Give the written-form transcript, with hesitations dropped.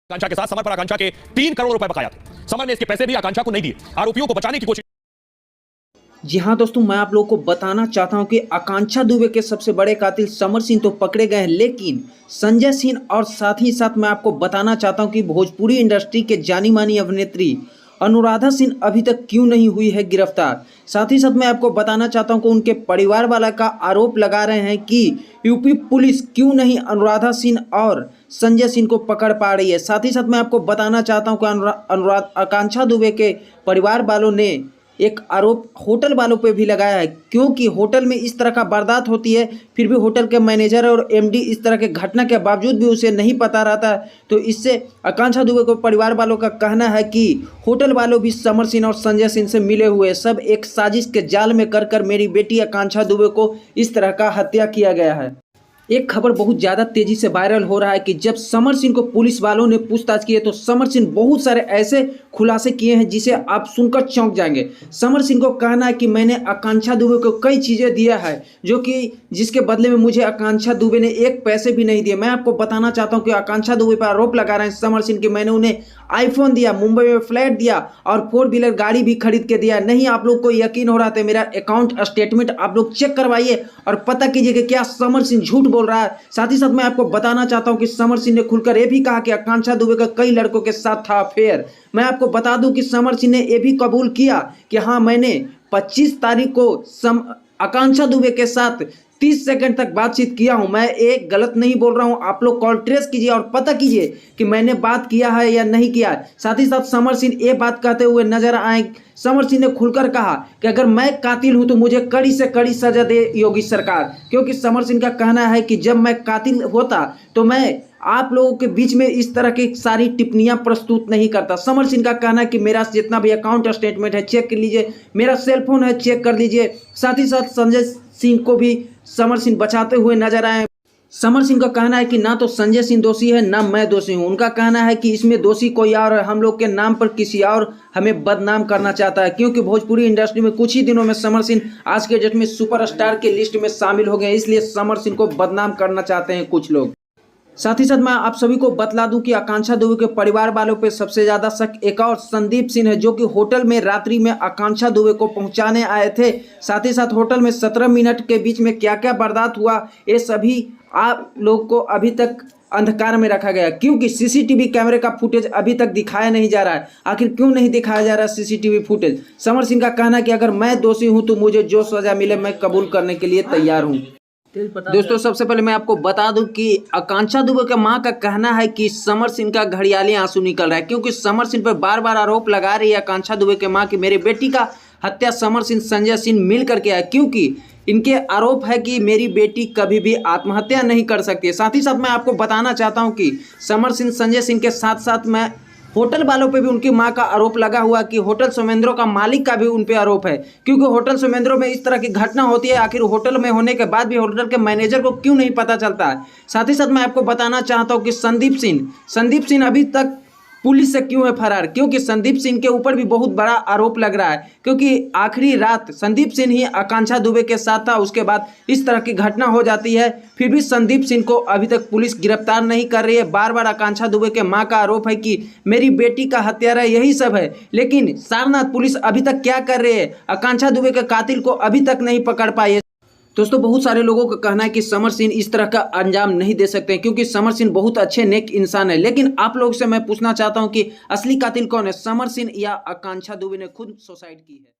आकांक्षा के साथ समर पर आकांक्षा के 3 करोड़ रुपए बकाया थे। समर ने इसके पैसे भी आकांक्षा को नहीं दिए। आरोपियों को बचाने की कोशिश। जी हाँ दोस्तों, मैं आप लोगों को बताना चाहता हूं कि आकांक्षा दुबे के सबसे बड़े कातिल समर सिंह तो पकड़े गए हैं, लेकिन संजय सिंह और साथ ही साथ मैं आपको बताना चाहता हूं कि भोजपुरी इंडस्ट्री के जानी मानी अभिनेत्री अनुराधा सिंह अभी तक क्यों नहीं हुई है गिरफ्तार। साथ ही साथ मैं आपको बताना चाहता हूं कि उनके परिवार वाला का आरोप लगा रहे हैं कि यूपी पुलिस क्यों नहीं अनुराधा सिंह और संजय सिंह को पकड़ पा रही है। साथ ही साथ मैं आपको बताना चाहता हूं कि आकांक्षा दुबे के परिवार वालों ने एक आरोप होटल वालों पे भी लगाया है, क्योंकि होटल में इस तरह का वारदात होती है, फिर भी होटल के मैनेजर और एमडी इस तरह के घटना के बावजूद भी उसे नहीं पता रहता। तो इससे आकांक्षा दुबे को परिवार वालों का कहना है कि होटल वालों भी समर सिंह और संजय सिंह से मिले हुए, सब एक साजिश के जाल में कर मेरी बेटी आकांक्षा दुबे को इस तरह का हत्या किया गया है। एक खबर बहुत ज़्यादा तेजी से वायरल हो रहा है कि जब समर सिंह को पुलिस वालों ने पूछताछ की है तो समर सिंह बहुत सारे ऐसे खुलासे किए हैं जिसे आप सुनकर चौंक जाएंगे। समर सिंह को कहना है कि मैंने आकांक्षा दुबे को कई चीज़ें दिया है जो कि जिसके बदले में मुझे आकांक्षा दुबे ने एक पैसे भी नहीं दिए। मैं आपको बताना चाहता हूं कि आकांक्षा दुबे पर आरोप लगा रहे हैं समर सिंह कि मैंने उन्हें आईफोन दिया, मुंबई में फ्लैट दिया और 4 व्हीलर गाड़ी भी खरीद के दिया। नहीं आप लोग को यकीन हो रहा था, मेरा अकाउंट स्टेटमेंट आप लोग चेक करवाइए और पता कीजिए कि क्या समर सिंह झूठ बोल रहा है। साथ ही साथ मैं आपको बताना चाहता हूं कि समर सिंह ने खुलकर यह भी कहा कि आकांक्षा दुबे का कई लड़कों के साथ था अफेयर। मैं आपको बता दूं कि समर सिंह ने यह भी कबूल किया कि हाँ, मैंने 25 तारीख को आकांक्षा दुबे के साथ 30 सेकंड तक बातचीत किया हूं। मैं एक गलत नहीं बोल रहा हूं, आप लोग कॉल ट्रेस कीजिए और पता कीजिए कि मैंने बात किया है या नहीं किया है। साथ ही साथ समर सिंह ये बात कहते हुए नजर आए। समर सिंह ने खुलकर कहा कि अगर मैं कातिल हूं तो मुझे कड़ी से कड़ी सजा दे योगी सरकार, क्योंकि समर सिंह का कहना है कि जब मैं कातिल होता तो मैं आप लोगों के बीच में इस तरह की सारी टिप्पणियां प्रस्तुत नहीं करता। समर सिंह का कहना है कि मेरा जितना भी अकाउंट स्टेटमेंट है चेक कर लीजिए, मेरा सेलफोन है चेक कर लीजिए। साथ ही साथ संजय सिंह को भी समर सिंह बचाते हुए नजर आए। समर सिंह का कहना है कि ना तो संजय सिंह दोषी है ना मैं दोषी हूं। उनका कहना है कि इसमें दोषी कोई और है, हम लोग के नाम पर किसी और हमें बदनाम करना चाहता है, क्योंकि भोजपुरी इंडस्ट्री में कुछ ही दिनों में समर सिंह आज के डेट में सुपरस्टार के लिस्ट में शामिल हो गए, इसलिए समर सिंह को बदनाम करना चाहते हैं कुछ लोग। साथ ही साथ मैं आप सभी को बतला दूं कि आकांक्षा दुबे के परिवार वालों पे सबसे ज्यादा शक एक और संदीप सिंह है, जो कि होटल में रात्रि में आकांक्षा दुबे को पहुंचाने आए थे। साथ ही साथ होटल में 17 मिनट के बीच में क्या क्या वारदात हुआ ये सभी आप लोग को अभी तक अंधकार में रखा गया, क्योंकि सीसीटीवी कैमरे का फुटेज अभी तक दिखाया नहीं जा रहा है। आखिर क्यों नहीं दिखाया जा रहा है सीसीटीवी फुटेज? समर सिंह का कहना है कि अगर मैं दोषी हूं तो मुझे जो सजा मिले मैं कबूल करने के लिए तैयार हूं। दोस्तों सबसे पहले मैं आपको बता दूं कि आकांक्षा दुबे के मां का कहना है कि समर सिंह का घड़ियाली आंसू निकल रहा है, क्योंकि समर सिंह पर बार बार आरोप लगा रही है आकांक्षा दुबे के मां कि मेरे बेटी का हत्या समर सिंह संजय सिंह मिल करके है, क्योंकि इनके आरोप है कि मेरी बेटी कभी भी आत्महत्या नहीं कर सकती है। साथ ही साथ मैं आपको बताना चाहता हूं कि समर सिंह संजय सिंह के साथ साथ मैं होटल वालों पे भी उनकी मां का आरोप लगा हुआ कि होटल सोमेंद्रो का मालिक का भी उन पे आरोप है, क्योंकि होटल सोमेंद्रो में इस तरह की घटना होती है। आखिर होटल में होने के बाद भी होटल के मैनेजर को क्यों नहीं पता चलता है? साथ ही साथ मैं आपको बताना चाहता हूं कि संदीप सिंह अभी तक पुलिस से क्यों है फरार, क्योंकि संदीप सिंह के ऊपर भी बहुत बड़ा आरोप लग रहा है, क्योंकि आखिरी रात संदीप सिंह ही आकांक्षा दुबे के साथ था। उसके बाद इस तरह की घटना हो जाती है, फिर भी संदीप सिंह को अभी तक पुलिस गिरफ्तार नहीं कर रही है। बार बार आकांक्षा दुबे के मां का आरोप है कि मेरी बेटी का हत्यारा यही सब है, लेकिन सारनाथ पुलिस अभी तक क्या कर रही है? आकांक्षा दुबे के कातिल को अभी तक नहीं पकड़ पाई है। दोस्तों बहुत सारे लोगों का कहना है कि समर सिंह इस तरह का अंजाम नहीं दे सकते, क्योंकि समर सिंह बहुत अच्छे नेक इंसान है। लेकिन आप लोगों से मैं पूछना चाहता हूं कि असली कातिल कौन है, समर सिंह या आकांक्षा दुबे ने खुद सुसाइड की है?